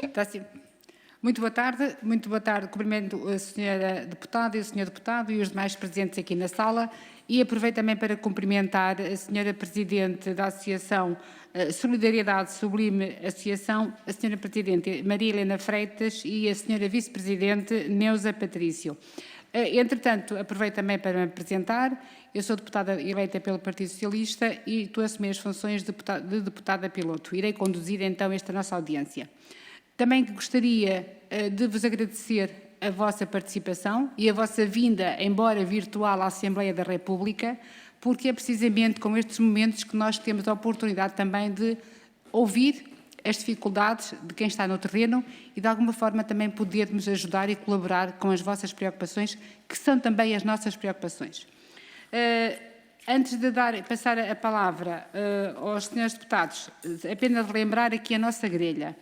Está sim. Muito boa tarde, cumprimento a senhora deputada e o senhor deputado e os demais presentes aqui na sala e aproveito também para cumprimentar a senhora presidente da Associação Solidariedade Sublime Associação, a senhora presidente Maria Helena Freitas e a senhora vice-presidente Neuza Patrício. Entretanto, aproveito também para me apresentar. Eu sou deputada eleita pelo Partido Socialista e estou a assumir as funções de deputada piloto. Irei conduzir então esta nossa audiência. Também gostaria de vos agradecer a vossa participação e a vossa vinda, embora virtual, à Assembleia da República, porque é precisamente com estes momentos que nós temos a oportunidade também de ouvir as dificuldades de quem está no terreno e, de alguma forma, também podermos ajudar e colaborar com as vossas preocupações, que são também as nossas preocupações. Antes de passar a palavra aos senhores deputados, apenas relembrar aqui a nossa grelha.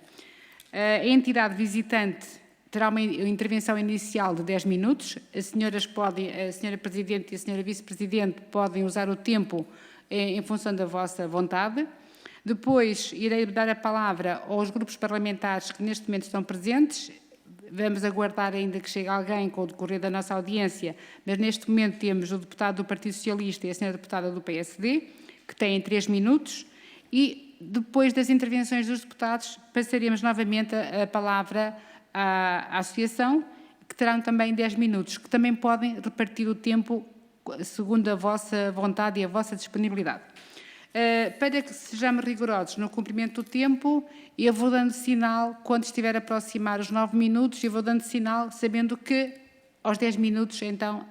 A entidade visitante terá uma intervenção inicial de 10 minutos. A senhora Presidente e a senhora Vice-Presidente podem usar o tempo em função da vossa vontade. Depois, irei dar a palavra aos grupos parlamentares que neste momento estão presentes. Vamos aguardar ainda que chegue alguém com o decorrer da nossa audiência, mas neste momento temos o deputado do Partido Socialista e a senhora deputada do PSD, que têm 3 minutos, e depois das intervenções dos deputados passaremos novamente a palavra à Associação, que terão também 10 minutos, que também podem repartir o tempo segundo a vossa vontade e a vossa disponibilidade. Para que sejamos rigorosos no cumprimento do tempo, eu vou dando sinal, quando estiver a aproximar os 9 minutos, eu vou dando sinal, sabendo que aos 10 minutos, então,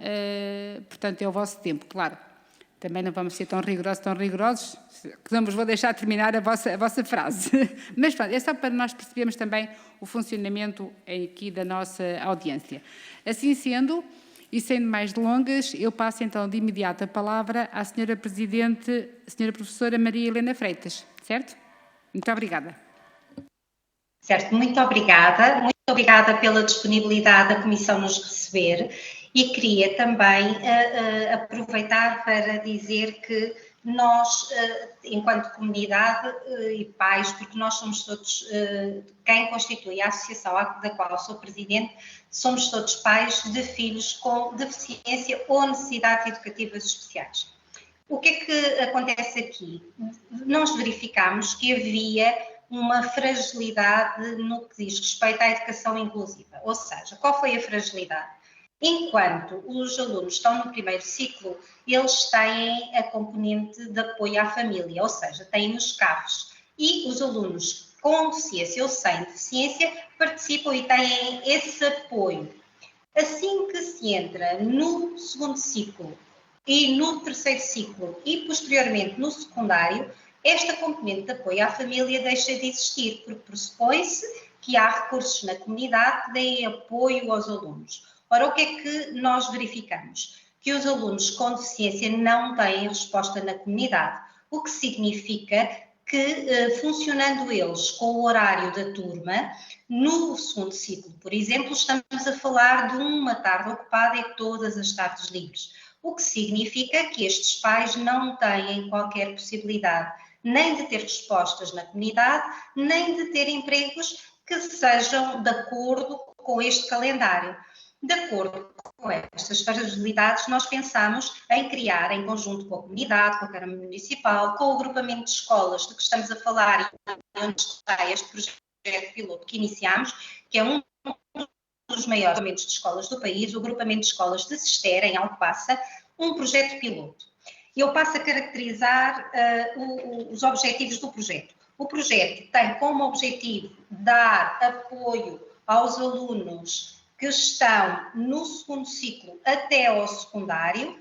portanto, é o vosso tempo, claro. Também não vamos ser tão rigorosos, que não vos vou deixar terminar a vossa frase. Mas pronto, é só para nós percebermos também o funcionamento aqui da nossa audiência. Assim sendo, e sem mais delongas, eu passo então de imediato a palavra à senhora Presidente, senhora Professora Maria Helena Freitas, certo? Muito obrigada. Certo, muito obrigada pela disponibilidade da Comissão nos receber e queria também aproveitar para dizer que nós, enquanto comunidade e pais, porque nós somos todos, quem constitui a associação da qual sou presidente, somos todos pais de filhos com deficiência ou necessidades educativas especiais. O que é que acontece aqui? Nós verificamos que havia uma fragilidade no que diz respeito à educação inclusiva. Ou seja, qual foi a fragilidade? Enquanto os alunos estão no primeiro ciclo, eles têm a componente de apoio à família, ou seja, têm os carros. E os alunos com deficiência ou sem deficiência participam e têm esse apoio. Assim que se entra no segundo ciclo e no terceiro ciclo e posteriormente no secundário, esta componente de apoio à família deixa de existir, porque pressupõe-se que há recursos na comunidade que deem apoio aos alunos. Ora, o que é que nós verificamos? Que os alunos com deficiência não têm resposta na comunidade, o que significa que, funcionando eles com o horário da turma, no segundo ciclo, por exemplo, estamos a falar de uma tarde ocupada e todas as tardes livres, o que significa que estes pais não têm qualquer possibilidade nem de ter respostas na comunidade, nem de ter empregos que sejam de acordo com este calendário. De acordo com estas fragilidades, nós pensamos em criar, em conjunto com a comunidade, com a Câmara Municipal, com o agrupamento de escolas de que estamos a falar e onde está este projeto piloto que iniciamos, que é um dos maiores agrupamentos de escolas do país, o agrupamento de escolas de Cister, em Alcobaça, um projeto piloto. Eu passo a caracterizar os objetivos do projeto. O projeto tem como objetivo dar apoio aos alunos que estão no segundo ciclo até ao secundário,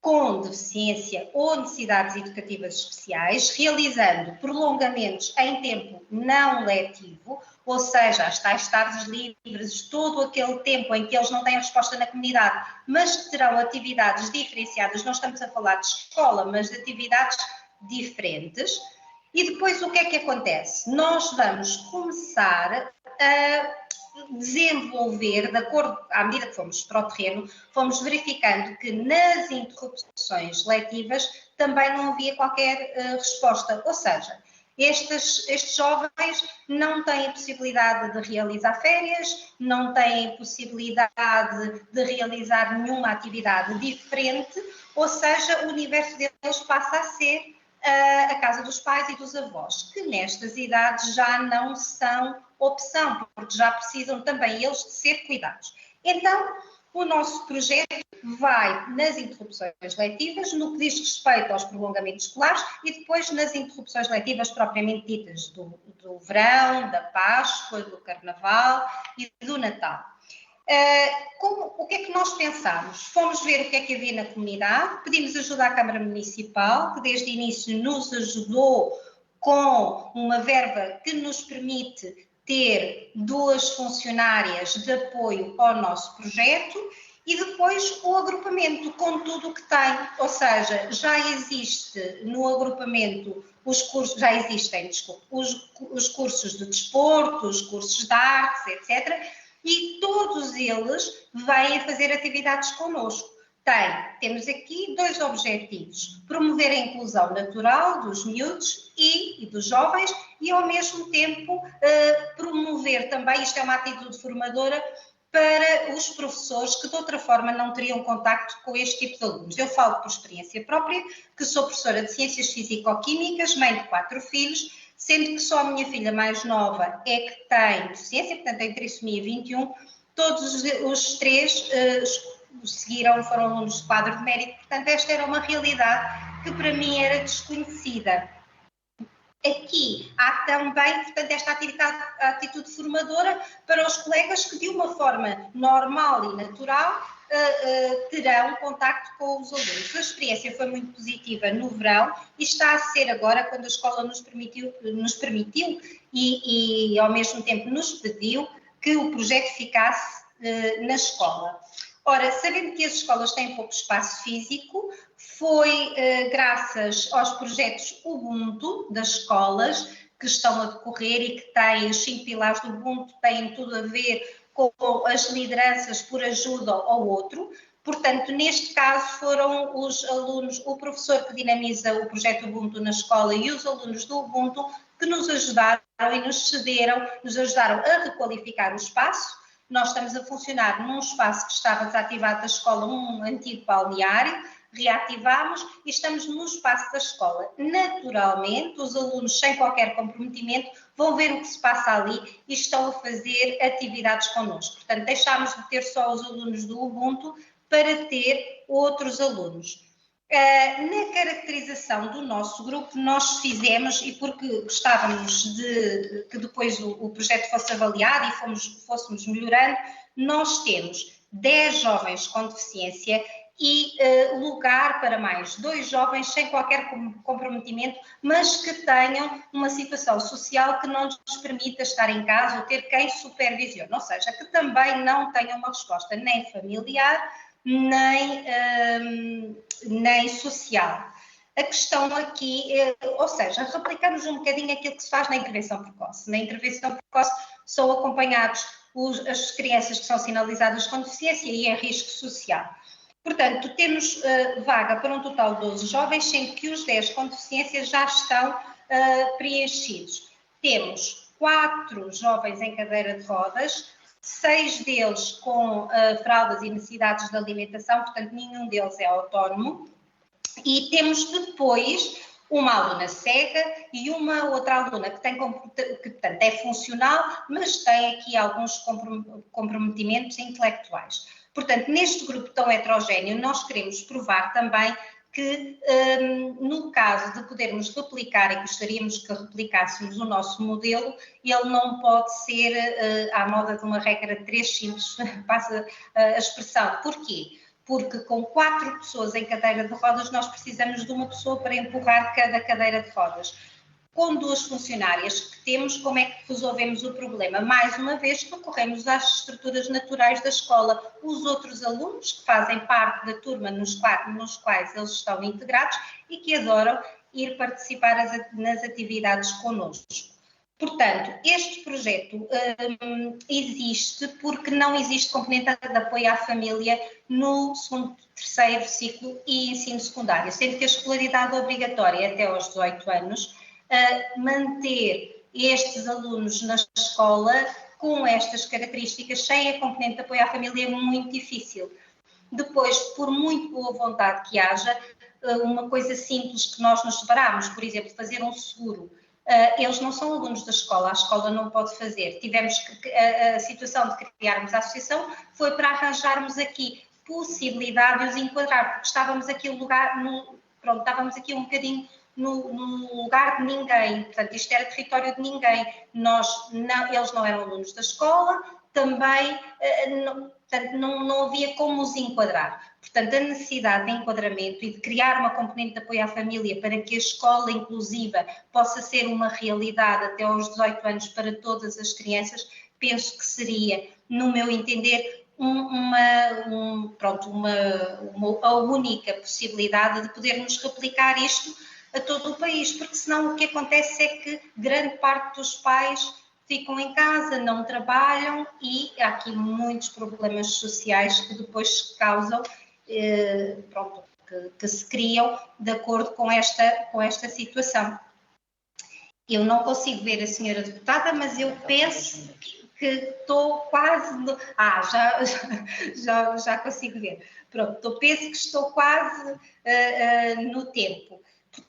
com deficiência ou necessidades educativas especiais, realizando prolongamentos em tempo não letivo, ou seja, as tais tardes livres, todo aquele tempo em que eles não têm resposta na comunidade, mas terão atividades diferenciadas, não estamos a falar de escola, mas de atividades diferentes. E depois o que é que acontece? Nós vamos começar a desenvolver, de acordo, à medida que fomos para o terreno, fomos verificando que nas interrupções letivas também não havia qualquer resposta, ou seja, Estes jovens não têm possibilidade de realizar férias, não têm possibilidade de realizar nenhuma atividade diferente, ou seja, o universo deles passa a ser a casa dos pais e dos avós, que nestas idades já não são opção, porque já precisam também eles de ser cuidados. Então, o nosso projeto vai nas interrupções letivas, no que diz respeito aos prolongamentos escolares e depois nas interrupções letivas propriamente ditas do verão, da Páscoa, do Carnaval e do Natal. O que é que nós pensámos? Fomos ver o que é que havia na comunidade, pedimos ajuda à Câmara Municipal, que desde o início nos ajudou com uma verba que nos permite ter 2 funcionárias de apoio ao nosso projeto e depois o agrupamento com tudo o que tem, ou seja, já existe no agrupamento os cursos, já existem, desculpe, os cursos de desporto, os cursos de artes, etc., e todos eles vêm fazer atividades connosco. Temos aqui 2 objetivos: promover a inclusão natural dos miúdos e dos jovens e, ao mesmo tempo, promover também, isto é uma atitude formadora, para os professores que de outra forma não teriam contacto com este tipo de alunos. Eu falo por experiência própria, que sou professora de Ciências Físico-Químicas, mãe de 4 filhos, sendo que só a minha filha mais nova é que tem deficiência, portanto tem trissomia 21, todos os 3 foram alunos de quadro de mérito, portanto esta era uma realidade que para mim era desconhecida. Aqui há também, portanto, esta atitude formadora para os colegas que de uma forma normal e natural terão contacto com os alunos. A experiência foi muito positiva no verão e está a ser agora, quando a escola nos permitiu e ao mesmo tempo nos pediu que o projeto ficasse na escola. Ora, sabendo que as escolas têm pouco espaço físico, foi graças aos projetos Ubuntu das escolas que estão a decorrer e que têm os 5 pilares do Ubuntu, têm tudo a ver com as lideranças por ajuda ao outro. Portanto, neste caso foram os alunos, o professor que dinamiza o projeto Ubuntu na escola e os alunos do Ubuntu que nos ajudaram e nos ajudaram a requalificar o espaço. Nós estamos a funcionar num espaço que estava desativado da escola, um antigo balneário, reativámos e estamos no espaço da escola. Naturalmente, os alunos, sem qualquer comprometimento, vão ver o que se passa ali e estão a fazer atividades connosco. Portanto, deixámos de ter só os alunos do Ubuntu para ter outros alunos. Na caracterização do nosso grupo, nós fizemos, e porque gostávamos de que depois o projeto fosse avaliado e fôssemos melhorando, nós temos 10 jovens com deficiência e lugar para mais 2 jovens sem qualquer comprometimento, mas que tenham uma situação social que não nos permita estar em casa ou ter quem supervisione, ou seja, que também não tenham uma resposta nem familiar, nem social. A questão aqui, ou seja, replicamos um bocadinho aquilo que se faz na intervenção precoce. Na intervenção precoce são acompanhados as crianças que são sinalizadas com deficiência e em risco social. Portanto, temos vaga para um total de 12 jovens, sendo que os 10 com deficiência já estão preenchidos. Temos 4 jovens em cadeira de rodas, 6 deles com fraldas e necessidades de alimentação, portanto nenhum deles é autónomo, e temos depois uma aluna cega e uma outra aluna que portanto, é funcional, mas tem aqui alguns comprometimentos intelectuais. Portanto, neste grupo tão heterogéneo, nós queremos provar também que, no caso de podermos replicar, e gostaríamos que replicássemos o nosso modelo, ele não pode ser à moda de uma regra de 3 simples, passa a expressão. Porquê? Porque com 4 pessoas em cadeira de rodas, nós precisamos de uma pessoa para empurrar cada cadeira de rodas. Com 2 funcionárias que temos, como é que resolvemos o problema? Mais uma vez, recorremos às estruturas naturais da escola. Os outros alunos que fazem parte da turma nos quais eles estão integrados e que adoram ir participar nas atividades connosco. Portanto, este projeto existe porque não existe componente de apoio à família no segundo, terceiro ciclo e ensino secundário, sendo que a escolaridade obrigatória até aos 18 anos manter estes alunos na escola com estas características, sem a componente de apoio à família, é muito difícil. Depois, por muito boa vontade que haja, uma coisa simples que nós nos separamos, por exemplo, fazer um seguro. Eles não são alunos da escola, a escola não pode fazer. Tivemos que, a situação de criarmos a associação foi para arranjarmos aqui possibilidade de os enquadrar, porque estávamos aqui estávamos aqui um bocadinho no lugar de ninguém, portanto isto era território de ninguém, eles não eram alunos da escola, também não havia como os enquadrar. Portanto, a necessidade de enquadramento e de criar uma componente de apoio à família para que a escola inclusiva possa ser uma realidade até aos 18 anos para todas as crianças, penso que seria, no meu entender, a única possibilidade de podermos replicar isto a todo o país, porque senão o que acontece é que grande parte dos pais ficam em casa, não trabalham e há aqui muitos problemas sociais que depois causam, que se criam de acordo com esta situação. Eu não consigo ver a senhora deputada, mas eu penso que estou quase... já consigo ver. Pronto, penso que estou quase no tempo.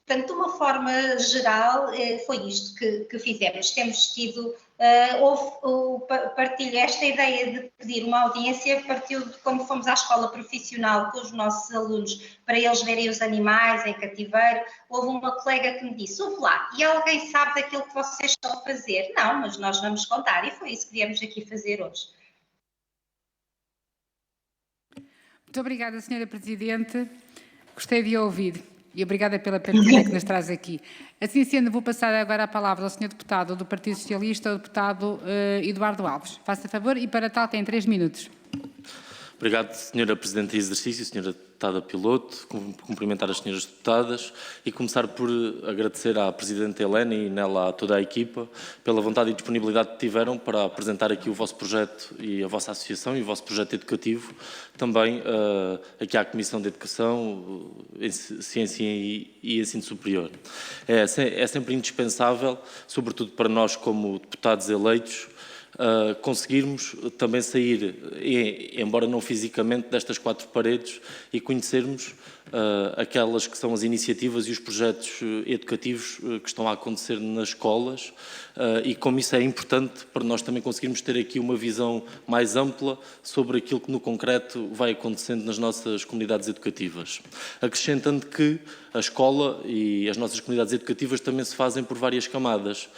Portanto, de uma forma geral, foi isto que fizemos. Temos tido, partilho esta ideia de pedir uma audiência, partiu de quando fomos à escola profissional com os nossos alunos, para eles verem os animais em cativeiro. Houve uma colega que me disse, ouve lá, e alguém sabe daquilo que vocês estão a fazer? Não, mas nós vamos contar, e foi isso que viemos aqui fazer hoje. Muito obrigada, Sra. Presidente. Gostei de ouvir. E obrigada pela partilha que nos traz aqui. Assim sendo, vou passar agora a palavra ao Sr. Deputado do Partido Socialista, o Deputado Eduardo Alves. Faça favor e para tal tem 3 minutos. Obrigado, Sra. Presidente de Exercício, Sra. Deputada Piloto, cumprimentar as senhoras deputadas e começar por agradecer à Presidente Helena e nela a toda a equipa pela vontade e disponibilidade que tiveram para apresentar aqui o vosso projeto e a vossa associação e o vosso projeto educativo, também aqui à Comissão de Educação, Ciência e Ensino Superior. É sempre indispensável, sobretudo para nós como deputados eleitos, conseguirmos também sair, embora não fisicamente, destas 4 paredes e conhecermos aquelas que são as iniciativas e os projetos educativos que estão a acontecer nas escolas e como isso é importante para nós também conseguirmos ter aqui uma visão mais ampla sobre aquilo que no concreto vai acontecendo nas nossas comunidades educativas. Acrescentando que a escola e as nossas comunidades educativas também se fazem por várias camadas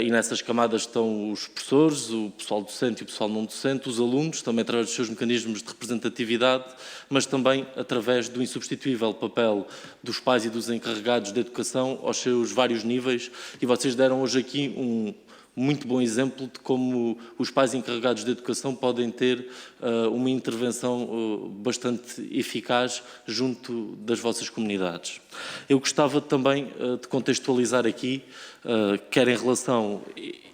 e nessas camadas estão os professores, o pessoal docente e o pessoal não docente, os alunos, também através dos seus mecanismos de representatividade, mas também através do insubstituível papel dos pais e dos encarregados de educação aos seus vários níveis, e vocês deram hoje aqui um muito bom exemplo de como os pais encarregados de educação podem ter uma intervenção bastante eficaz junto das vossas comunidades. Eu gostava também de contextualizar aqui, quer em relação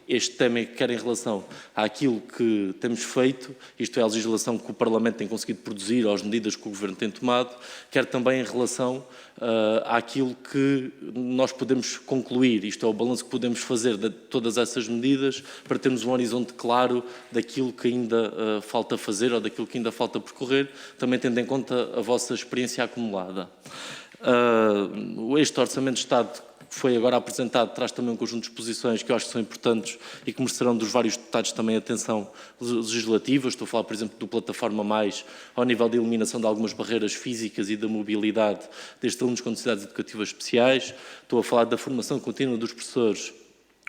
este tema, quer em relação àquilo que temos feito, isto é, a legislação que o Parlamento tem conseguido produzir, às medidas que o Governo tem tomado, quer também em relação àquilo que nós podemos concluir, isto é, o balanço que podemos fazer de todas essas medidas, para termos um horizonte claro daquilo que ainda falta fazer ou daquilo que ainda falta percorrer, também tendo em conta a vossa experiência acumulada. Este Orçamento de Estado que foi agora apresentado traz também um conjunto de disposições que eu acho que são importantes e que merecerão dos vários deputados também atenção legislativa. Estou a falar, por exemplo, do Plataforma Mais, ao nível de eliminação de algumas barreiras físicas e da mobilidade destes alunos com necessidades educativas especiais. Estou a falar da formação contínua dos professores,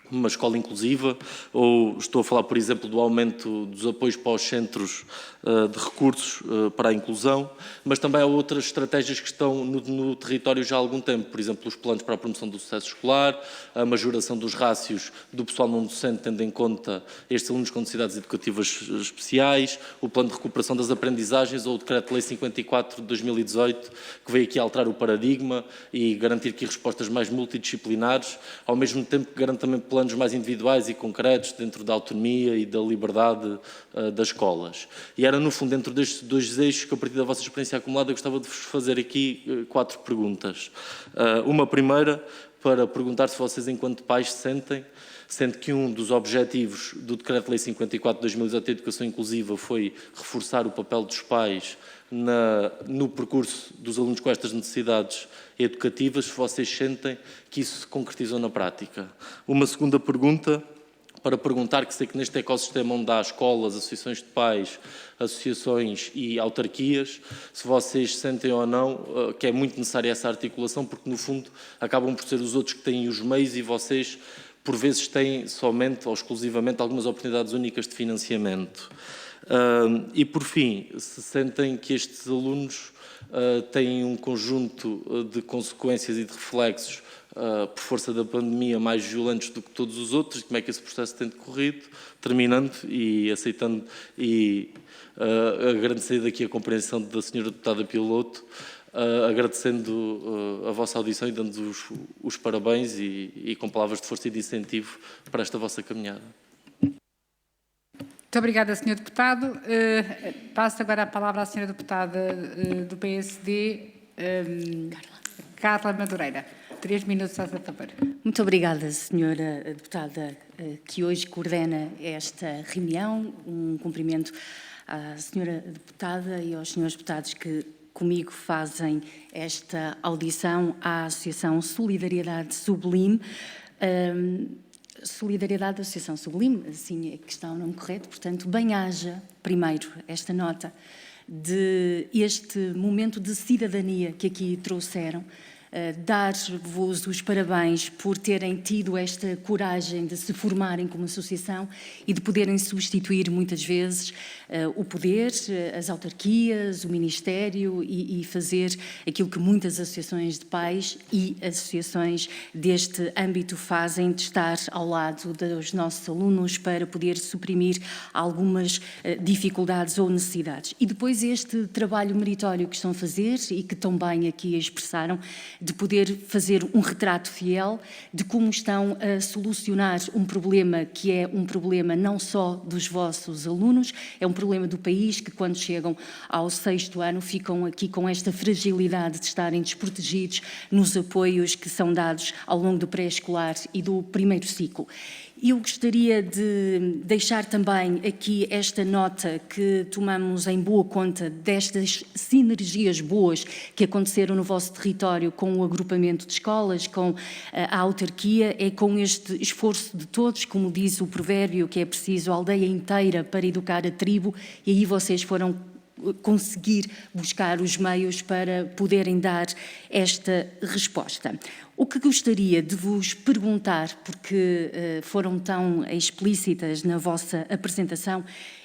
uma escola inclusiva, ou estou a falar, por exemplo, do aumento dos apoios para os centros de recursos para a inclusão, mas também há outras estratégias que estão no território já há algum tempo, por exemplo, os planos para a promoção do sucesso escolar, a majoração dos rácios do pessoal não docente, tendo em conta estes alunos com necessidades educativas especiais, o plano de recuperação das aprendizagens ou o Decreto-Lei 54 de 2018, que veio aqui alterar o paradigma e garantir aqui respostas mais multidisciplinares, ao mesmo tempo que garante também planos mais individuais e concretos dentro da autonomia e da liberdade das escolas. E era, no fundo, dentro destes 2 eixos que, a partir da vossa experiência acumulada, eu gostava de vos fazer aqui 4 perguntas. Uma primeira, para perguntar se vocês, enquanto pais, sentem, sendo que um dos objetivos do Decreto-Lei 54 de 2018 de Educação Inclusiva foi reforçar o papel dos pais no percurso dos alunos com estas necessidades educativas, se vocês sentem que isso se concretizou na prática. Uma segunda pergunta, para perguntar, que sei que neste ecossistema onde há escolas, associações de pais, associações e autarquias, se vocês sentem ou não que é muito necessária essa articulação, porque no fundo acabam por ser os outros que têm os meios e vocês por vezes têm somente ou exclusivamente algumas oportunidades únicas de financiamento. E por fim, se sentem que estes alunos têm um conjunto de consequências e de reflexos por força da pandemia mais violentos do que todos os outros, como é que esse processo tem decorrido, terminando e aceitando e agradecendo aqui a compreensão da senhora deputada Piloto, agradecendo a vossa audição e dando os parabéns e com palavras de força e de incentivo para esta vossa caminhada. Muito obrigada, Sr. Deputado. Passo agora a palavra à Sra. Deputada do PSD, Carla Madureira. 3 minutos, a favor. Muito obrigada, Sra. Deputada, que hoje coordena esta reunião. Um cumprimento à Sra. Deputada e aos Srs. Deputados que comigo fazem esta audição à Associação Solidariedade Sublime. Solidariedade da Associação Sublime, assim é que está o nome correto, portanto, bem-haja, primeiro, esta nota de este momento de cidadania que aqui trouxeram, dar-vos os parabéns por terem tido esta coragem de se formarem como associação e de poderem substituir muitas vezes o poder, as autarquias, o Ministério e fazer aquilo que muitas associações de pais e associações deste âmbito fazem, de estar ao lado dos nossos alunos para poder suprimir algumas dificuldades ou necessidades. E depois este trabalho meritório que estão a fazer e que tão bem aqui expressaram, de poder fazer um retrato fiel de como estão a solucionar um problema que é um problema não só dos vossos alunos, é um problema do país, que quando chegam ao 6º ano ficam aqui com esta fragilidade de estarem desprotegidos nos apoios que são dados ao longo do pré-escolar e do primeiro ciclo. Eu gostaria de deixar também aqui esta nota que tomamos em boa conta destas sinergias boas que aconteceram no vosso território com o agrupamento de escolas, com a autarquia, é com este esforço de todos, como diz o provérbio, que é preciso a aldeia inteira para educar a tribo, e aí vocês foram conseguir buscar os meios para poderem dar esta resposta. O que gostaria de vos perguntar, porque foram tão explícitas na vossa apresentação,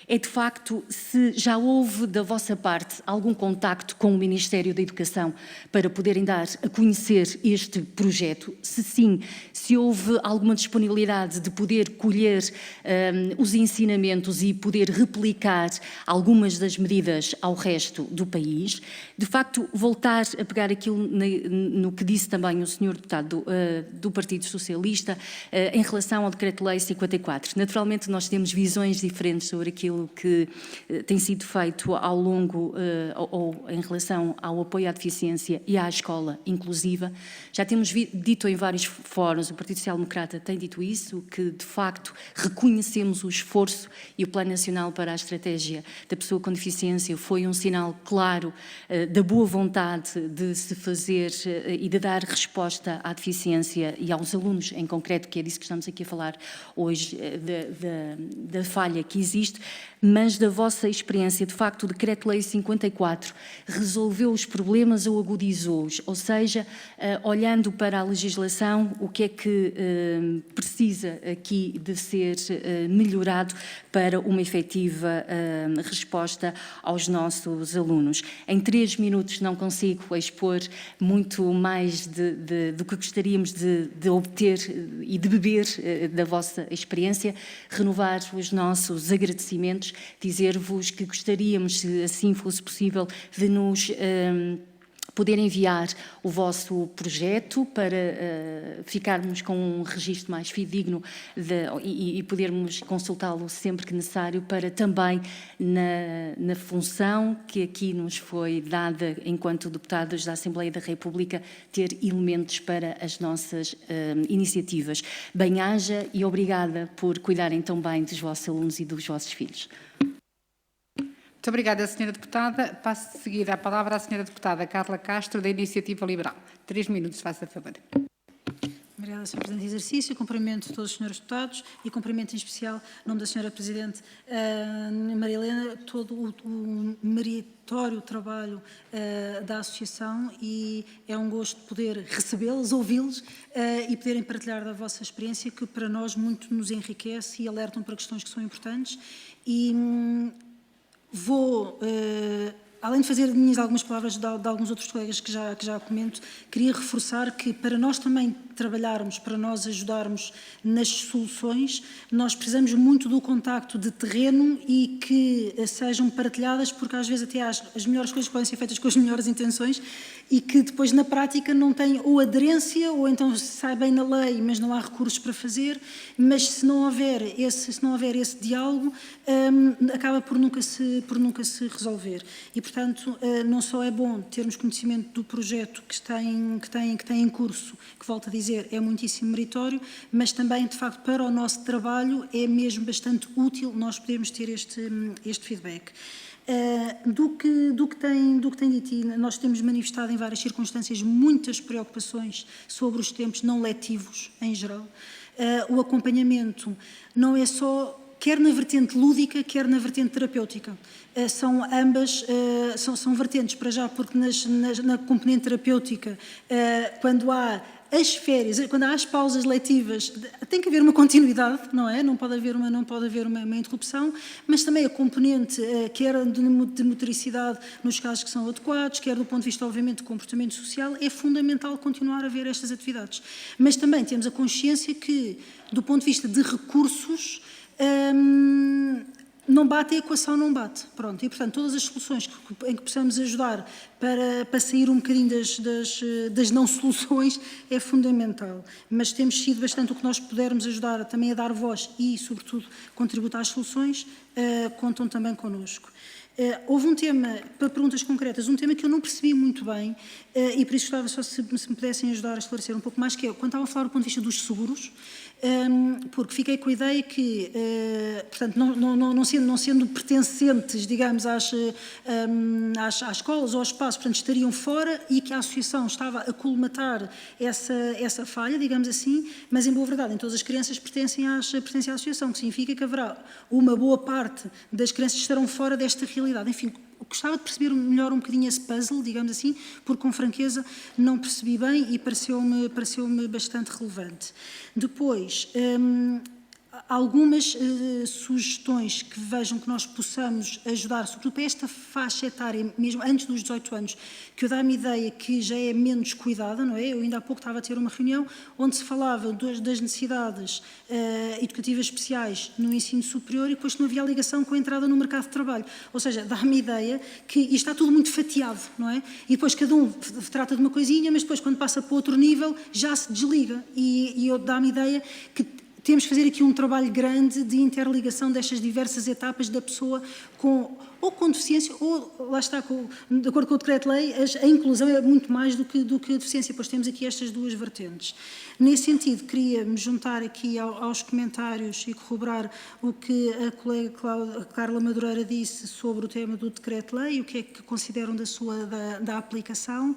é de facto se já houve da vossa parte algum contacto com o Ministério da Educação para poderem dar a conhecer este projeto, se sim, se houve alguma disponibilidade de poder colher os ensinamentos e poder replicar algumas das medidas ao resto do país. De facto, voltar a pegar aquilo no que disse também o Sr. Deputado do Partido Socialista em relação ao Decreto-Lei 54. Naturalmente, nós temos visões diferentes sobre aquilo que tem sido feito ao longo ou em relação ao apoio à deficiência e à escola inclusiva. Já temos dito em vários fóruns, o Partido Social Democrata tem dito isso, que de facto reconhecemos o esforço, e o Plano Nacional para a Estratégia da Pessoa com Deficiência foi um sinal claro da boa vontade de se fazer e de dar resposta à deficiência e aos alunos em concreto, que é disso que estamos aqui a falar hoje, da falha que existe. Mas da vossa experiência, de facto, o Decreto-Lei 54 resolveu os problemas ou agudizou-os? Ou seja, olhando para a legislação, o que é que precisa aqui de ser melhorado para uma efetiva resposta aos nossos alunos? Em 3 minutos não consigo expor muito mais do que gostaríamos de obter e de beber da vossa experiência, renovar os nossos agradecimentos, dizer-vos que gostaríamos, se assim fosse possível, de nos poder enviar o vosso projeto para ficarmos com um registro mais fidedigno e podermos consultá-lo sempre que necessário para também, na função que aqui nos foi dada enquanto deputados da Assembleia da República, ter elementos para as nossas iniciativas. Bem-aja e obrigada por cuidarem tão bem dos vossos alunos e dos vossos filhos. Muito obrigada, Sra. Deputada. Passo de seguida a palavra à Sra. Deputada Carla Castro, da Iniciativa Liberal. 3 minutos, faça favor. Obrigada, Sr. Presidente de Exercício. Cumprimento todos os senhores deputados e cumprimento em especial, em nome da Sra. Presidente Maria Helena, todo o meritório trabalho da Associação, e é um gosto poder recebê-los, ouvi-los e poderem partilhar da vossa experiência, que para nós muito nos enriquece e alertam para questões que são importantes. E vou, além de fazer minhas algumas palavras de alguns outros colegas que já comento, queria reforçar que para nós também trabalharmos, para nós ajudarmos nas soluções, nós precisamos muito do contacto de terreno e que sejam partilhadas, porque às vezes até as melhores coisas podem ser feitas com as melhores intenções e que depois na prática não têm ou aderência ou então sai bem na lei, mas não há recursos para fazer, mas se não houver esse diálogo, acaba por nunca se resolver. E, portanto, não só é bom termos conhecimento do projeto que tem em curso, que, volto a dizer, é muitíssimo meritório, mas também, de facto, para o nosso trabalho é mesmo bastante útil nós podermos ter este feedback. Do que tem dito, e nós temos manifestado em várias circunstâncias muitas preocupações sobre os tempos não letivos em geral. O acompanhamento não é só, quer na vertente lúdica, quer na vertente terapêutica. São ambas, são vertentes, para já, porque na componente terapêutica, quando há as férias, quando há as pausas letivas, tem que haver uma continuidade, não é? Não pode haver uma interrupção, mas também a componente, quer de motoricidade nos casos que são adequados, quer do ponto de vista, obviamente, de comportamento social, é fundamental continuar a ver estas atividades. Mas também temos a consciência que, do ponto de vista de recursos, não bate, a equação não bate. Pronto, e, portanto, todas as soluções em que possamos ajudar para sair um bocadinho das não soluções é fundamental. Mas temos sido bastante o que nós pudermos ajudar também a dar voz e, sobretudo, contribuir às soluções, contam também connosco. Houve um tema, para perguntas concretas, um tema que eu não percebi muito bem e por isso gostava só se me pudessem ajudar a esclarecer um pouco mais, que é, quando estava a falar do ponto de vista dos seguros, porque fiquei com a ideia que, portanto, não sendo pertencentes, digamos, às escolas ou aos espaços, portanto, estariam fora e que a associação estava a colmatar essa falha, digamos assim, mas, em boa verdade, em todas as crianças pertencem à associação, o que significa que haverá uma boa parte das crianças que estarão fora desta realidade. Enfim, gostava de perceber melhor um bocadinho esse puzzle, digamos assim, porque com franqueza não percebi bem e pareceu-me bastante relevante. Depois, algumas sugestões que vejam que nós possamos ajudar, sobretudo para esta faixa etária, mesmo antes dos 18 anos, que eu dá-me ideia que já é menos cuidada, não é? Eu ainda há pouco estava a ter uma reunião onde se falava das necessidades educativas especiais no ensino superior e depois não havia ligação com a entrada no mercado de trabalho. Ou seja, dá-me ideia que isto está tudo muito fatiado, não é? E depois cada um trata de uma coisinha, mas depois quando passa para outro nível já se desliga. E dá-me ideia que temos que fazer aqui um trabalho grande de interligação destas diversas etapas da pessoa ou com deficiência, ou, lá está, de acordo com o decreto-lei, a inclusão é muito mais do que a deficiência, pois temos aqui estas duas vertentes. Nesse sentido, queria me juntar aqui aos comentários e corroborar o que a colega Carla Madureira disse sobre o tema do decreto-lei e o que é que consideram da aplicação.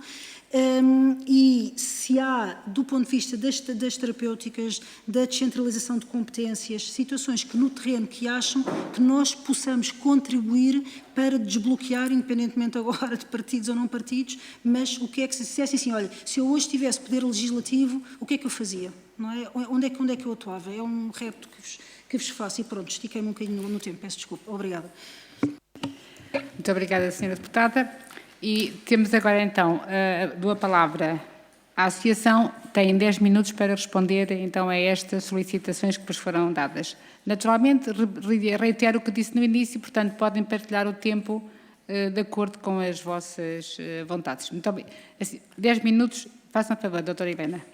E se há, do ponto de vista das terapêuticas, da descentralização de competências, situações que no terreno que acham que nós possamos contribuir para desbloquear, independentemente agora de partidos ou não partidos, mas o que é que se dissessem assim, olha, se eu hoje tivesse poder legislativo, o que é que eu fazia? Não é? Onde é que eu atuava? É um repto que vos faço e pronto, estiquei-me um bocadinho no tempo, peço desculpa. Obrigada. Muito obrigada, Sra. Deputada. E temos agora, então, dou a palavra à Associação. Tem 10 minutos para responder, então, a estas solicitações que vos foram dadas. Naturalmente, reitero o que disse no início, portanto, podem partilhar o tempo de acordo com as vossas vontades. Muito bem. Assim, 10 minutos, façam favor, doutora Helena.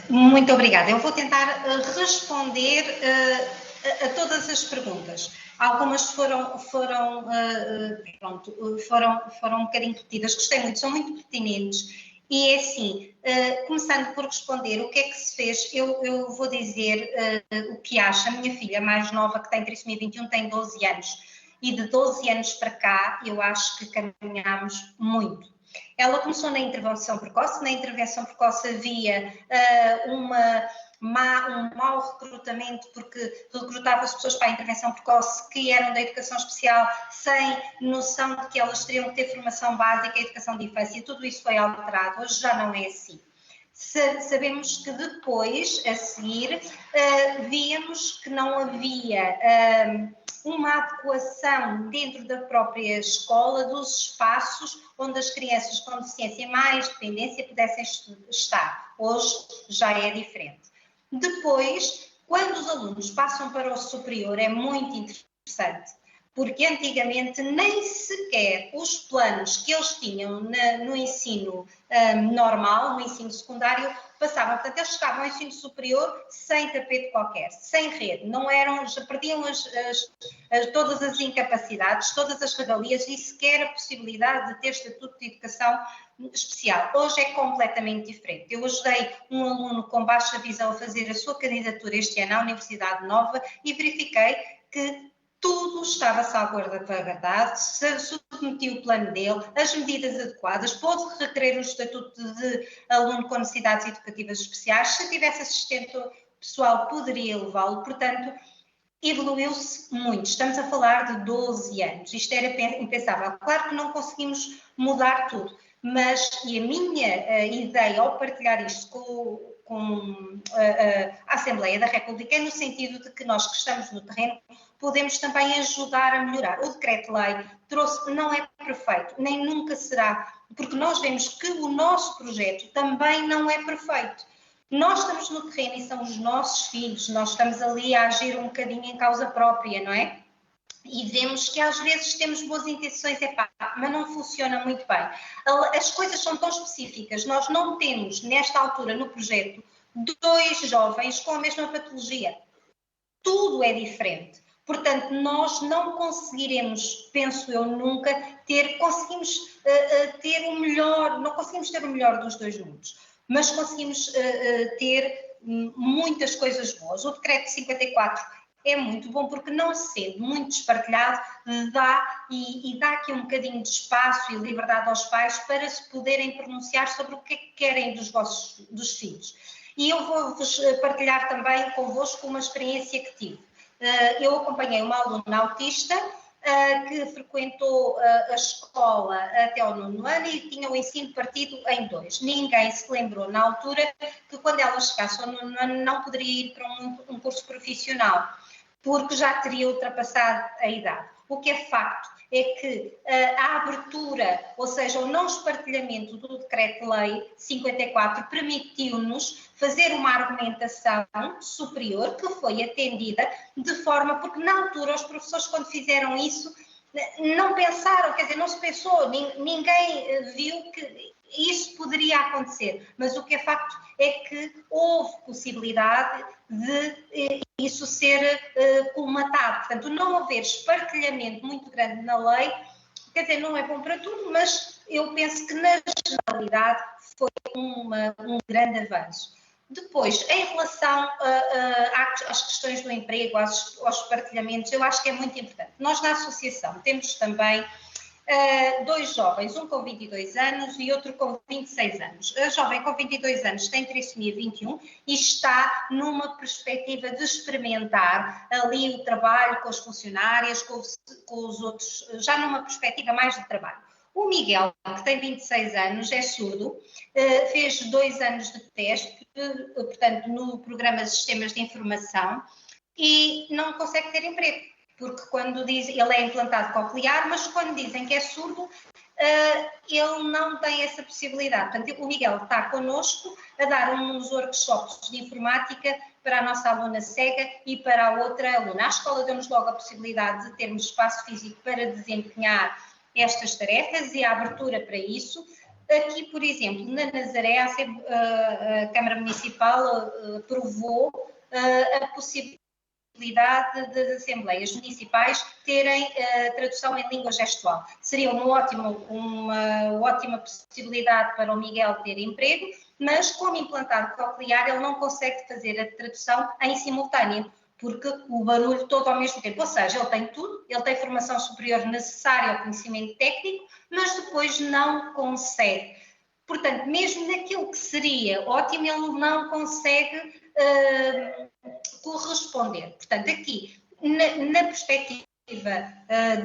Muito obrigada. Eu vou tentar responder a todas as perguntas. Algumas foram um bocadinho repetidas, gostei muito, são muito pertinentes. E é assim, começando por responder o que é que se fez, eu vou dizer o que acho. A minha filha mais nova, que tem trissomia 21, tem 12 anos. E de 12 anos para cá, eu acho que caminhámos muito. Ela começou na intervenção precoce. Na intervenção precoce havia um mau recrutamento, porque recrutava as pessoas para a intervenção precoce que eram da educação especial sem noção de que elas teriam que ter formação básica e educação de infância. Tudo isso foi alterado, hoje já não é assim. Sabemos que depois, a seguir, víamos que não havia uma adequação dentro da própria escola dos espaços onde as crianças com deficiência e mais dependência pudessem estar. Hoje já é diferente. Depois, quando os alunos passam para o superior, é muito interessante, porque antigamente nem sequer os planos que eles tinham no ensino normal, no ensino secundário, passavam. Portanto, eles chegavam ao ensino superior sem tapete qualquer, sem rede, não eram, já perdiam todas as incapacidades, todas as regalias e sequer a possibilidade de ter estatuto de educação especial. Hoje é completamente diferente. Eu ajudei um aluno com baixa visão a fazer a sua candidatura este ano à Universidade Nova e verifiquei que tudo estava salvaguardado, submeti o plano dele, as medidas adequadas, pôde requerer o estatuto de aluno com necessidades educativas especiais, se tivesse assistente pessoal poderia levá-lo, portanto, evoluiu-se muito. Estamos a falar de 12 anos, isto era impensável. Claro que não conseguimos mudar tudo, mas e a minha ideia ao partilhar isto com a Assembleia da República é no sentido de que nós que estamos no terreno podemos também ajudar a melhorar. O decreto-lei não é perfeito, nem nunca será, porque nós vemos que o nosso projeto também não é perfeito. Nós estamos no terreno e são os nossos filhos, nós estamos ali a agir um bocadinho em causa própria, não é? E vemos que às vezes temos boas intenções, mas não funciona muito bem. As coisas são tão específicas, nós não temos, nesta altura no projeto, 2 jovens com a mesma patologia. Tudo é diferente. Portanto, nós não conseguiremos, penso eu, nunca conseguimos ter o melhor, não conseguimos ter o melhor dos 2 mundos, mas conseguimos ter muitas coisas boas. O decreto 54 é muito bom porque, não sendo muito despartilhado, dá aqui um bocadinho de espaço e liberdade aos pais para se poderem pronunciar sobre o que é que querem dos filhos. E eu vou-vos partilhar também convosco uma experiência que tive. Eu acompanhei uma aluna autista que frequentou a escola até ao 9º ano e tinha o ensino partido em 2. Ninguém se lembrou na altura que quando ela chegasse ao 9º ano não poderia ir para um curso profissional, porque já teria ultrapassado a idade. O que é facto é que a abertura, ou seja, o não espartilhamento do Decreto-Lei 54 permitiu-nos fazer uma argumentação superior que foi atendida de forma, porque na altura os professores quando fizeram isso não pensaram, quer dizer, não se pensou, ninguém viu que isso poderia acontecer, mas o que é facto é que houve possibilidade de isso ser colmatado. Portanto, não haver espartilhamento muito grande na lei, quer dizer, não é bom para tudo, mas eu penso que na generalidade foi um grande avanço. Depois, em relação às questões do emprego, aos partilhamentos, eu acho que é muito importante. Nós na associação temos também 2 jovens, um com 22 anos e outro com 26 anos. A jovem com 22 anos tem trissomia 21 e está numa perspectiva de experimentar ali o trabalho com as funcionárias, com os outros, já numa perspectiva mais de trabalho. O Miguel, que tem 26 anos, é surdo, fez 2 anos de teste, portanto, no programa de Sistemas de Informação e não consegue ter emprego. Porque quando dizem, ele é implantado coclear, mas quando dizem que é surdo, ele não tem essa possibilidade. Portanto, o Miguel está connosco a dar uns workshops de informática para a nossa aluna cega e para a outra aluna. A escola deu-nos logo a possibilidade de termos espaço físico para desempenhar estas tarefas e a abertura para isso. Aqui, por exemplo, na Nazaré, a Câmara Municipal aprovou a possibilidade das Assembleias Municipais terem tradução em língua gestual. Seria uma ótima possibilidade para o Miguel ter emprego, mas como implantado coclear, ele não consegue fazer a tradução em simultâneo, porque o barulho todo ao mesmo tempo. Ou seja, ele tem tudo, ele tem formação superior necessária ao conhecimento técnico, mas depois não consegue. Portanto, mesmo naquilo que seria ótimo, ele não consegue corresponder. Portanto, aqui, na perspectiva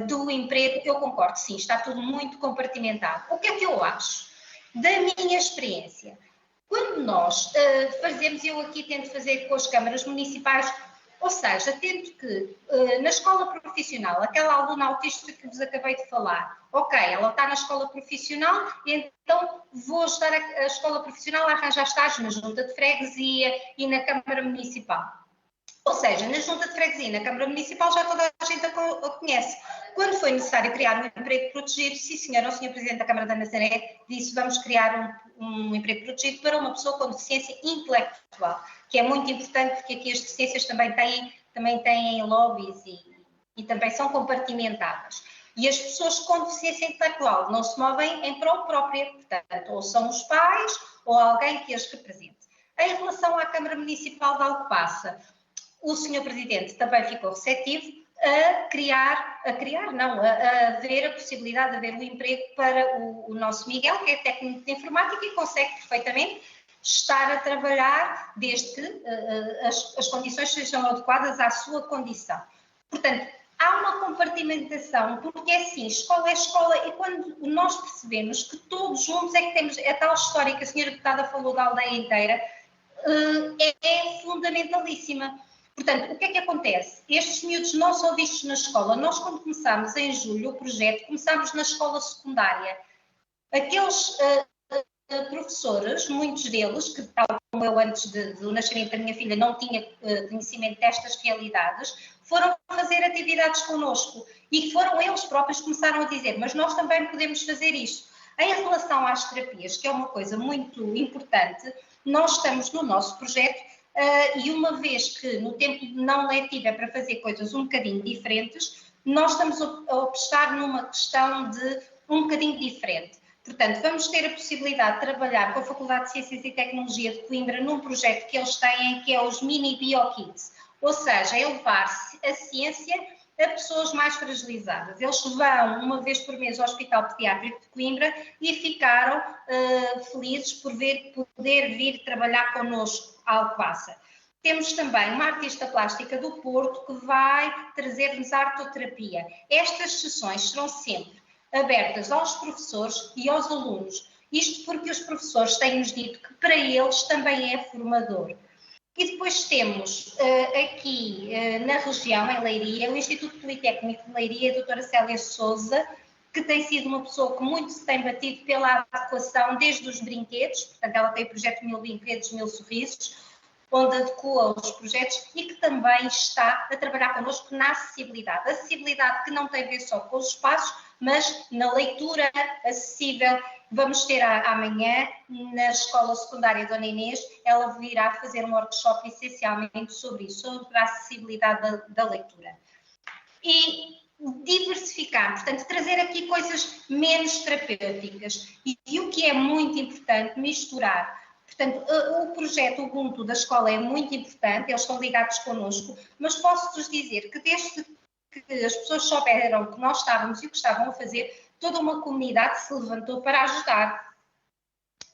do emprego, eu concordo, sim, está tudo muito compartimentado. O que é que eu acho? Da minha experiência, quando nós fazemos, eu aqui tento fazer com as câmaras municipais, ou seja, tento que na escola profissional, aquela aluna autista que vos acabei de falar, ok, ela está na escola profissional, então vou ajudar a escola profissional a arranjar estágios na junta de freguesia e na Câmara Municipal. Ou seja, na junta de freguesia e na Câmara Municipal já toda a gente a conhece. Quando foi necessário criar um emprego protegido, sim senhora, o senhor Presidente da Câmara da Nazaré disse vamos criar um emprego protegido para uma pessoa com deficiência intelectual, que é muito importante porque aqui as deficiências também têm lobbies e também são compartimentadas. E as pessoas com deficiência intelectual não se movem em prol própria, portanto, ou são os pais ou alguém que as represente. Em relação à Câmara Municipal de Alcobaça, o Sr. Presidente também ficou receptivo a ver a possibilidade de haver um emprego para o nosso Miguel, que é técnico de informática e consegue perfeitamente estar a trabalhar desde que as condições sejam adequadas à sua condição. Portanto, há uma compartimentação, porque é assim, escola é escola, e quando nós percebemos que todos juntos é que temos a tal história que a senhora deputada falou da aldeia inteira, é fundamentalíssima. Portanto, o que é que acontece? Estes miúdos não são vistos na escola. Nós, quando começámos em julho o projeto, começámos na escola secundária. Aqueles professores, muitos deles, que tal como eu antes do nascimento da minha filha não tinha conhecimento destas realidades, foram fazer atividades connosco e foram eles próprios que começaram a dizer, mas nós também podemos fazer isto. Em relação às terapias, que é uma coisa muito importante, nós estamos no nosso projeto e uma vez que no tempo não letivo é para fazer coisas um bocadinho diferentes, nós estamos a apostar numa questão de um bocadinho diferente. Portanto, vamos ter a possibilidade de trabalhar com a Faculdade de Ciências e Tecnologia de Coimbra num projeto que eles têm, que é os Mini BioKids, ou seja, é levar a ciência a pessoas mais fragilizadas. Eles vão uma vez por mês ao Hospital Pediátrico de Coimbra e ficaram felizes por poder vir trabalhar connosco à Alcobaça. Temos também uma artista plástica do Porto que vai trazer-nos artoterapia. Estas sessões serão sempre abertas aos professores e aos alunos. Isto porque os professores têm-nos dito que para eles também é formador. E depois temos aqui na região, em Leiria, o Instituto Politécnico de Leiria, a doutora Célia Sousa, que tem sido uma pessoa que muito se tem batido pela adequação desde os brinquedos, portanto ela tem o projeto 1000 Brinquedos, 1000 Sorrisos, onde adequa os projetos e que também está a trabalhar connosco na acessibilidade. Acessibilidade que não tem a ver só com os espaços, mas na leitura acessível. Vamos ter amanhã, na Escola Secundária Dona Inês, ela virá fazer um workshop essencialmente sobre isso, sobre a acessibilidade da leitura. E diversificar, portanto, trazer aqui coisas menos terapêuticas. E o que é muito importante, misturar. Portanto, o projeto Ubuntu da escola é muito importante, eles estão ligados connosco, mas posso-vos dizer que desde que as pessoas souberam que nós estávamos e o que estavam a fazer, toda uma comunidade se levantou para ajudar.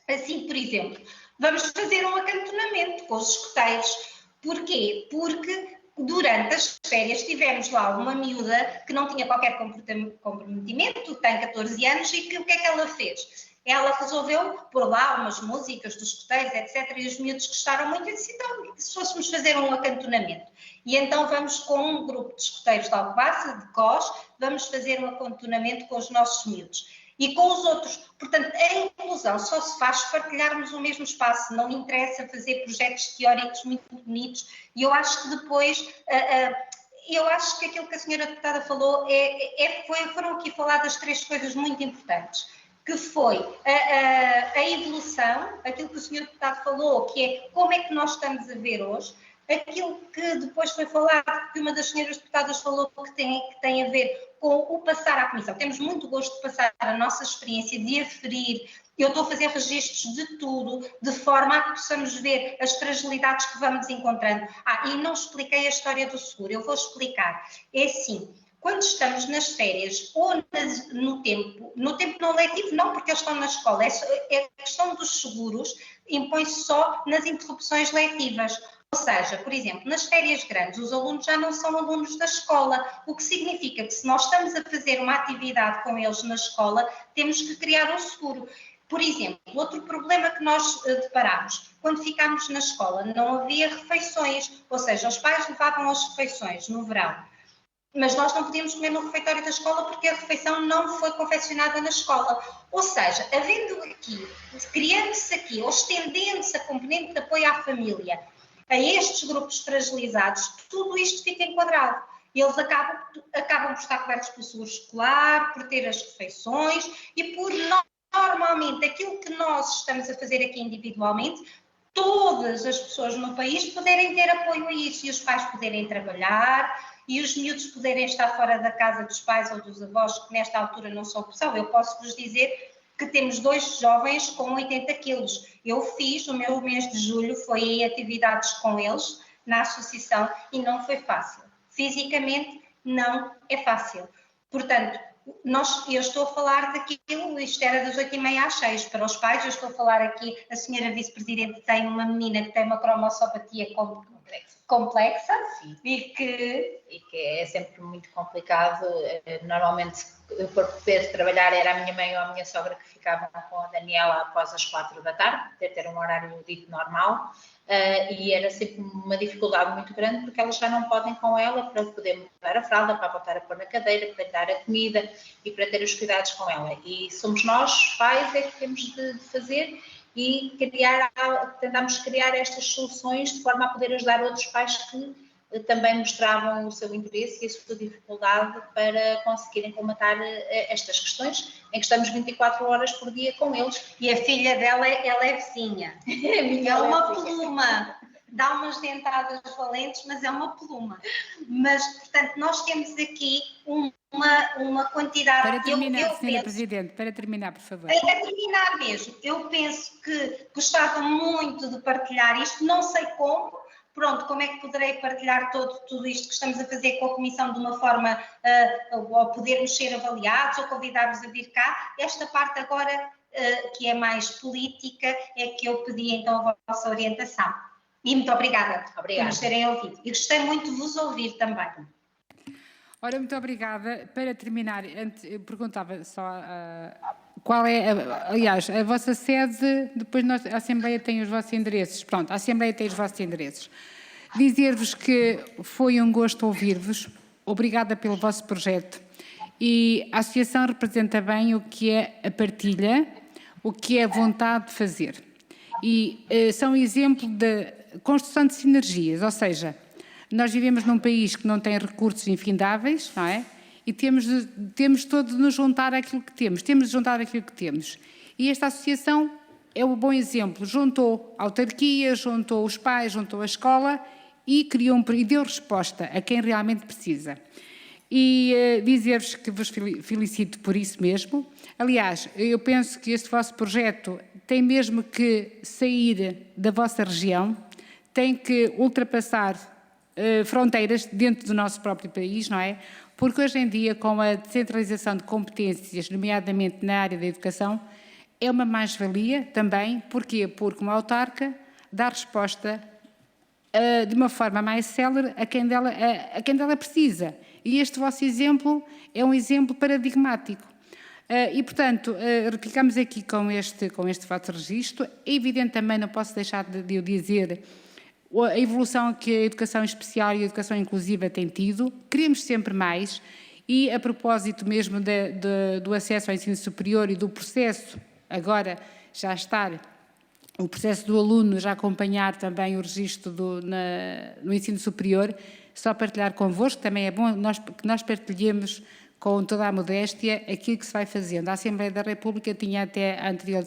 Assim, por exemplo, vamos fazer um acantonamento com os escoteiros. Porquê? Porque durante as férias tivemos lá uma miúda que não tinha qualquer comprometimento, tem 14 anos, e que o que é que ela fez? Ela resolveu pôr lá umas músicas dos escoteiros, etc. E os miúdos gostaram muito e disse, então, se fôssemos fazer um acantonamento. E então vamos com um grupo de escoteiros de Alcobaça, de Cós, vamos fazer um acantonamento com os nossos miúdos. e com os outros. Portanto, a inclusão só se faz se partilharmos o mesmo espaço, não interessa fazer projetos teóricos muito bonitos, e eu acho que depois, eu acho que aquilo que a senhora deputada falou, foram aqui faladas 3 coisas muito importantes, que foi a evolução, aquilo que o senhor deputado falou, que é como é que nós estamos a ver hoje, aquilo que depois foi falado, que uma das senhoras deputadas falou que tem a ver com o passar à Comissão. Temos muito gosto de passar a nossa experiência, de aferir. Eu estou a fazer registros de tudo, de forma a que possamos ver as fragilidades que vamos encontrando. E não expliquei a história do seguro, eu vou explicar. É assim, quando estamos nas férias ou no tempo não letivo, não, porque eles estão na escola, a questão dos seguros impõe-se só nas interrupções letivas. Ou seja, por exemplo, nas férias grandes, os alunos já não são alunos da escola, o que significa que se nós estamos a fazer uma atividade com eles na escola, temos que criar um seguro. Por exemplo, outro problema que nós deparámos, quando ficámos na escola, não havia refeições, ou seja, os pais levavam as refeições no verão, mas nós não podíamos comer no refeitório da escola porque a refeição não foi confeccionada na escola. Ou seja, havendo aqui, criando-se aqui, ou estendendo-se a componente de apoio à família, a estes grupos fragilizados, tudo isto fica enquadrado. Eles acabam por estar cobertos pelo seguro escolar, por ter as refeições e por normalmente aquilo que nós estamos a fazer aqui individualmente, todas as pessoas no país poderem ter apoio a isso e os pais poderem trabalhar e os miúdos poderem estar fora da casa dos pais ou dos avós, que nesta altura não são opção. Eu posso vos dizer que temos 2 jovens com 80 quilos. Eu fiz, o meu mês de julho foi em atividades com eles, na associação, e não foi fácil. Fisicamente, não é fácil. Portanto, eu estou a falar daquilo, isto era das 8h30 às 6h. Para os pais, eu estou a falar aqui, a senhora vice-presidente tem uma menina que tem uma cromossopatia complexa e que é sempre muito complicado. Normalmente, por poder trabalhar, era a minha mãe ou a minha sogra que ficavam com a Daniela após as 4 da tarde, ter um horário dito normal, e era sempre uma dificuldade muito grande, porque elas já não podem com ela para poder mudar a fralda, para voltar a pôr na cadeira, para dar a comida e para ter os cuidados com ela. E somos nós, pais, é que temos de fazer e tentamos criar estas soluções de forma a poder ajudar outros pais que também mostravam o seu interesse e a sua dificuldade para conseguirem colmatar estas questões, em que estamos 24 horas por dia com eles. E a filha dela, ela é vizinha. É uma pluma. Dá umas dentadas valentes, mas é uma pluma. Mas, portanto, nós temos aqui uma quantidade... Para terminar, Sra. Presidente, para terminar, por favor. Para terminar mesmo, eu penso que gostava muito de partilhar isto, não sei como é que poderei partilhar tudo isto que estamos a fazer com a Comissão de uma forma, ou podermos ser avaliados, ou convidar-vos a vir cá. Esta parte agora, que é mais política, é que eu pedi então a vossa orientação. E muito obrigada por nos terem ouvido. E gostei muito de vos ouvir também. Ora, muito obrigada. Para terminar, eu perguntava só qual é, aliás, a vossa sede, depois a Assembleia tem os vossos endereços. Pronto, a Assembleia tem os vossos endereços. Dizer-vos que foi um gosto ouvir-vos. Obrigada pelo vosso projeto. E a Associação representa bem o que é a partilha, o que é a vontade de fazer. E são exemplo de construção de sinergias, ou seja, nós vivemos num país que não tem recursos infindáveis, não é? E temos todos de nos juntar àquilo que temos, temos de juntar aquilo que temos. E esta associação é um bom exemplo, juntou a autarquia, juntou os pais, juntou a escola e deu resposta a quem realmente precisa. E dizer-vos que vos felicito por isso mesmo. Aliás, eu penso que este vosso projeto tem mesmo que sair da vossa região, tem que ultrapassar fronteiras dentro do nosso próprio país, não é? Porque hoje em dia, com a descentralização de competências, nomeadamente na área da educação, é uma mais-valia também. Porquê? Porque uma autarca dá resposta de uma forma mais célere a quem dela precisa. E este vosso exemplo é um exemplo paradigmático. E, portanto, ficamos aqui com este vosso registro. É evidente também, não posso deixar de eu dizer, a evolução que a educação especial e a educação inclusiva têm tido. Queremos sempre mais E a propósito mesmo do acesso ao ensino superior e do processo, agora já estar o processo do aluno já acompanhar também o registro no ensino superior, só partilhar convosco, também é bom que nós partilhemos com toda a modéstia aquilo que se vai fazendo. A Assembleia da República tinha até a anterior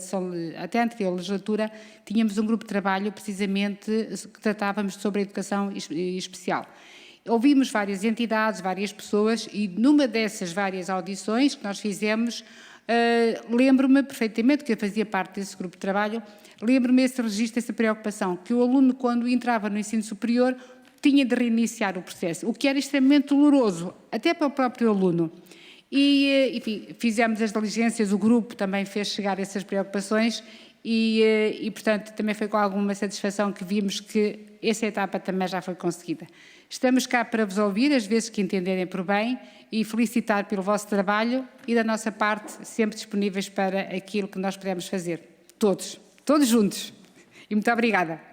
legislatura, tínhamos um grupo de trabalho precisamente que tratávamos sobre a educação especial. Ouvimos várias entidades, várias pessoas e numa dessas várias audições que nós fizemos, lembro-me perfeitamente que eu fazia parte desse grupo de trabalho, lembro-me esse registro, essa preocupação, que o aluno quando entrava no ensino superior tinha de reiniciar o processo, o que era extremamente doloroso, até para o próprio aluno. E, enfim, fizemos as diligências, o grupo também fez chegar essas preocupações e, portanto, também foi com alguma satisfação que vimos que essa etapa também já foi conseguida. Estamos cá para vos ouvir, às vezes que entenderem por bem, e felicitar pelo vosso trabalho e, da nossa parte, sempre disponíveis para aquilo que nós pudermos fazer. Todos juntos. E muito obrigada.